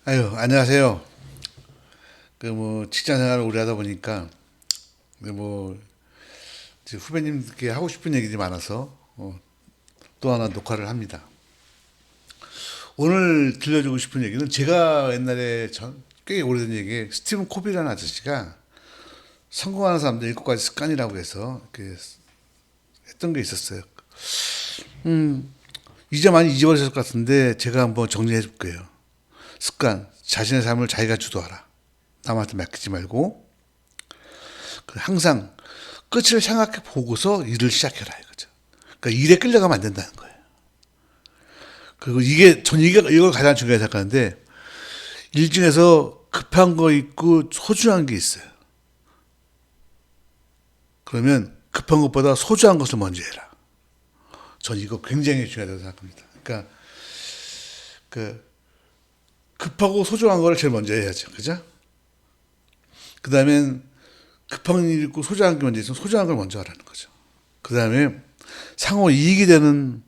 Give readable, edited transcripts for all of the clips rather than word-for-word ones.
아유, 안녕하세요. 직장 생활을 오래 하다 보니까, 그 뭐, 이제 후배님께 하고 싶은 얘기들이 많아서, 또 하나 녹화를 합니다. 오늘 들려주고 싶은 얘기는 제가 옛날에 꽤 오래된 얘기에 스티븐 코비라는 아저씨가 성공하는 사람들 7가지 습관이라고 해서 이렇게 했던 게 있었어요. 이제 많이 잊어버렸을 것 같은데 제가 한번 정리해 줄게요. 습관, 자신의 삶을 자기가 주도하라. 남한테 맡기지 말고, 항상 끝을 생각해 보고서 일을 시작해라 이거죠. 그러니까 일에 끌려가면 안 된다는 거예요. 그리고 이걸 가장 중요하게 생각하는데, 일 중에서 급한 거 있고 소중한 게 있어요. 그러면 급한 것보다 소중한 것을 먼저 해라. 전 이거 굉장히 중요하다고 생각합니다. 그러니까 그 급하고 소중한 거를 제일 먼저 해야죠. 그죠? 그 다음엔 급한 일 있고 소중한 게 먼저 있으면 소중한 걸 먼저 하라는 거죠. 그 다음에 상호 이익이 되는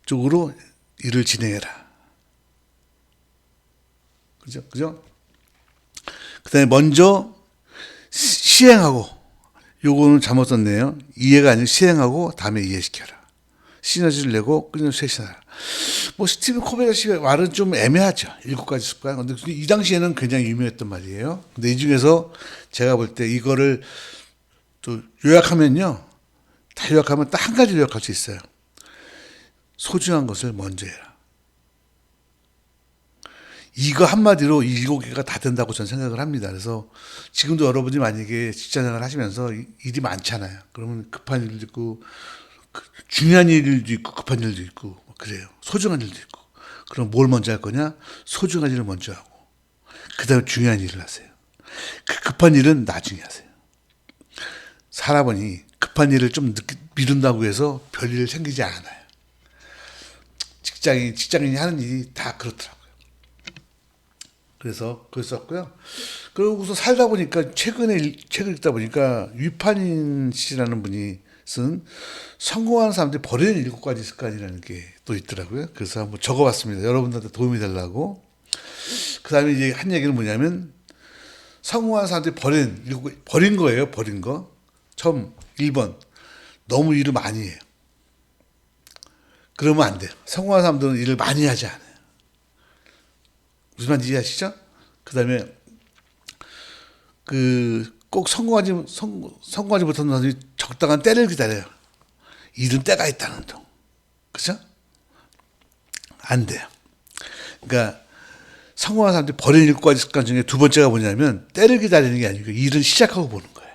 쪽으로 일을 진행해라. 그죠? 그죠? 그 다음에 먼저 시행하고, 요거는 잘못 썼네요. 이해가 아니고 시행하고 다음에 이해시켜라. 시너지를 내고 끊임없이 쇄신하라. 스티븐 코베가 씨가 말은 좀 애매하죠. 7가지 습관. 근데 이 당시에는 굉장히 유명했던 말이에요. 근데 이 중에서 제가 볼 때 이거를 또 요약하면요. 다 요약하면 딱 한 가지 요약할 수 있어요. 소중한 것을 먼저 해라. 이거 한마디로 7개가 다 된다고 저는 생각을 합니다. 그래서 지금도 여러분이 만약에 직장생활 하시면서 일이 많잖아요. 그러면 급한 일도 있고, 중요한 일도 있고, 급한 일도 있고, 그래요. 소중한 일도 있고. 그럼 뭘 먼저 할 거냐? 소중한 일을 먼저 하고, 그 다음에 중요한 일을 하세요. 그 급한 일은 나중에 하세요. 살아보니 급한 일을 좀 늦게 미룬다고 해서 별일 생기지 않아요. 직장인이 하는 일이 다 그렇더라고요. 그래서 그랬었고요. 그러고서 살다 보니까 책을 읽다 보니까 유판인 씨라는 분이 쓴 성공하는 사람들이 버리는 7가지 습관이라는 게 또 있더라고요. 그래서 한번 적어봤습니다. 여러분들한테 도움이 되려고. 그 다음에 이제 한 얘기는 뭐냐면 성공하는 사람들이 버린 거예요. 버린 거. 처음 1번 너무 일을 많이 해요. 그러면 안 돼요. 성공하는 사람들은 일을 많이 하지 않아요. 무슨 말인지 이해하시죠? 그 다음에 꼭 성공하지 못하는 사람들이 적당한 때를 기다려요. 일은 때가 있다는 둥. 그죠? 안 돼요. 그러니까 성공한 사람들이 버린 7가지 습관 중에 두 번째가 뭐냐면 때를 기다리는 게 아니고 일을 시작하고 보는 거예요.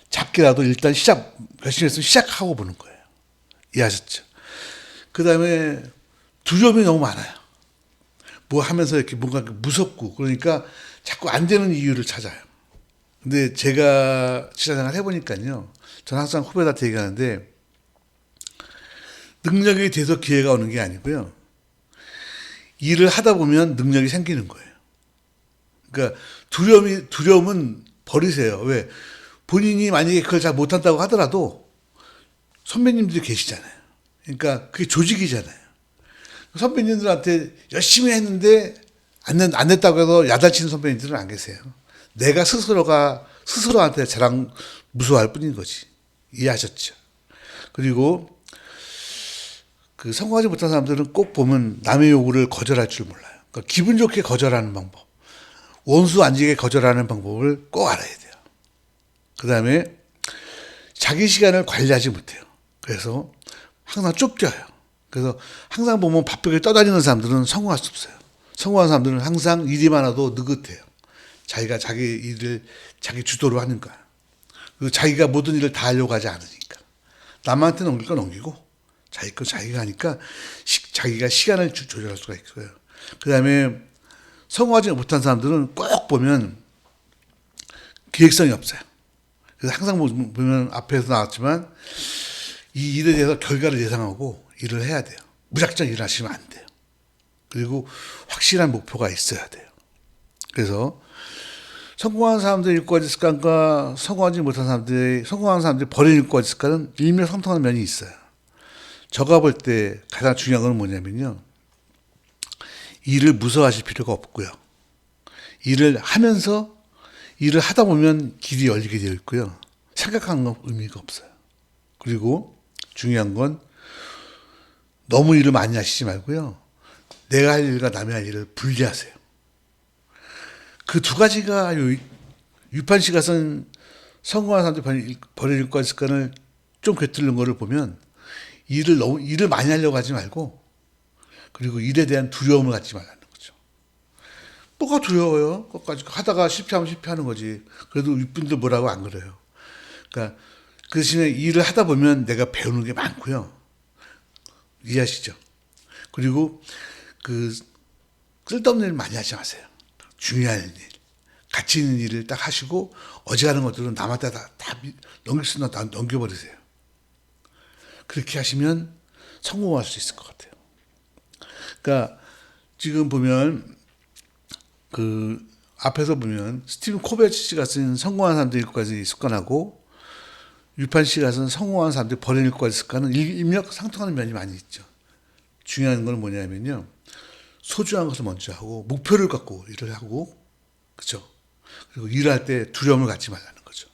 작게라도 일단 열심히 했으면 시작하고 보는 거예요. 이해하셨죠? 그 다음에 두려움이 너무 많아요. 뭐 하면서 이렇게 뭔가 무섭고 그러니까 자꾸 안 되는 이유를 찾아요. 근데 제가 직장생활 해보니까요. 저는 항상 후배들한테 얘기하는데 능력이 돼서 기회가 오는 게 아니고요. 일을 하다 보면 능력이 생기는 거예요. 그러니까 두려움은 버리세요. 왜? 본인이 만약에 그걸 잘 못한다고 하더라도 선배님들이 계시잖아요. 그러니까 그게 조직이잖아요. 선배님들한테 열심히 했는데 안 됐다고 해서 야단치는 선배님들은 안 계세요. 내가 스스로한테 무서워할 뿐인 거지. 이해하셨죠? 그리고 성공하지 못한 사람들은 꼭 보면 남의 요구를 거절할 줄 몰라요. 그러니까 기분 좋게 거절하는 방법, 원수 안 지게 거절하는 방법을 꼭 알아야 돼요. 그 다음에 자기 시간을 관리하지 못해요. 그래서 항상 쫓겨요. 그래서 항상 보면 바쁘게 떠다니는 사람들은 성공할 수 없어요. 성공한 사람들은 항상 일이 많아도 느긋해요. 자기가 자기 일을 자기 주도로 하는 거야. 그리고 자기가 모든 일을 다 하려고 하지 않으니까. 남한테 넘길 거 넘기고 자기 거 자기가 하니까 자기가 시간을 조절할 수가 있고요. 그 다음에 성공하지 못한 사람들은 꼭 보면 기획성이 없어요. 그래서 항상 보면 앞에서 나왔지만 이 일에 대해서 결과를 예상하고 일을 해야 돼요. 무작정 일을 하시면 안 돼요. 그리고 확실한 목표가 있어야 돼요. 그래서 성공한 사람들의 7가지 습관과 성공한 사람들이 버린 7가지 습관은 일맥상통하는 면이 있어요. 제가 볼 때 가장 중요한 건 뭐냐면요. 일을 무서워하실 필요가 없고요. 일을 하면서 일을 하다 보면 길이 열리게 되어 있고요. 생각하는 건 의미가 없어요. 그리고 중요한 건 너무 일을 많이 하시지 말고요. 내가 할 일과 남의 할 일을 분리하세요. 그 두 가지가 유판 씨가 쓴 성공한 사람들이 버릴 일과 습관을 좀 꿰뚫는 거를 보면 일을 많이 하려고 하지 말고 그리고 일에 대한 두려움을 갖지 말라는 거죠. 뭐가 두려워요? 그것까지 하다가 실패하면 실패하는 거지. 그래도 윗분들 뭐라고 안 그래요. 그러니까 그 대신에 일을 하다 보면 내가 배우는 게 많고요. 이해하시죠? 그리고 그 쓸데없는 일 많이 하지 마세요. 중요한 일, 가치 있는 일을 딱 하시고 어지간한 것들은 남한테 다 넘길 수 있는 다 넘겨버리세요. 그렇게 하시면 성공할 수 있을 것 같아요. 그러니까 지금 보면 그 앞에서 보면 스티븐 코베치가 쓴 성공한 사람들 일과지 습관하고 유판 씨가 쓴 성공한 사람들 버리는 일과지 습관은 일맥상통하는 면이 많이 있죠. 중요한 건 뭐냐면요. 소중한 것을 먼저 하고 목표를 갖고 일을 하고 그렇죠. 그리고 일할 때 두려움을 갖지 말라는 거죠.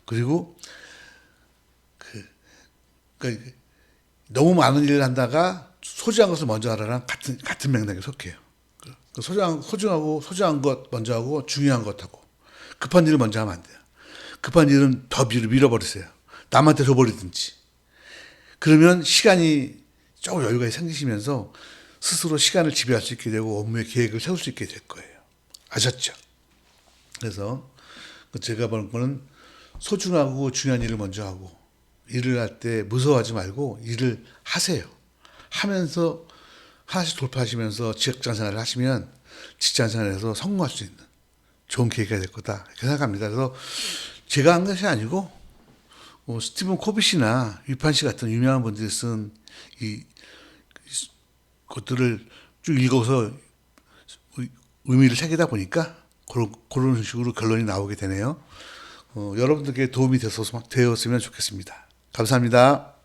그리고 그러니까 너무 많은 일을 한다가 소중한 것을 먼저 하라랑 같은 맥락에 속해요. 소중한 것 먼저 하고 중요한 것 하고 급한 일을 먼저 하면 안 돼요. 급한 일은 더 밀어버리세요. 남한테 줘버리든지. 그러면 시간이 조금 여유가 생기시면서 스스로 시간을 지배할 수 있게 되고 업무의 계획을 세울 수 있게 될 거예요. 아셨죠? 그래서 제가 보는 거는 소중하고 중요한 일을 먼저 하고 일을 할 때 무서워하지 말고 일을 하세요. 하면서 하나씩 돌파하시면서 직장 생활을 하시면 직장 생활에서 성공할 수 있는 좋은 계기가 될 거다 이렇게 생각합니다. 그래서 제가 한 것이 아니고 스티븐 코빗이나 유판 씨 같은 유명한 분들이 쓴 이 것들을 쭉 읽어서 의미를 새기다 보니까 그런 식으로 결론이 나오게 되네요. 여러분들께 도움이 되었으면 좋겠습니다. 감사합니다.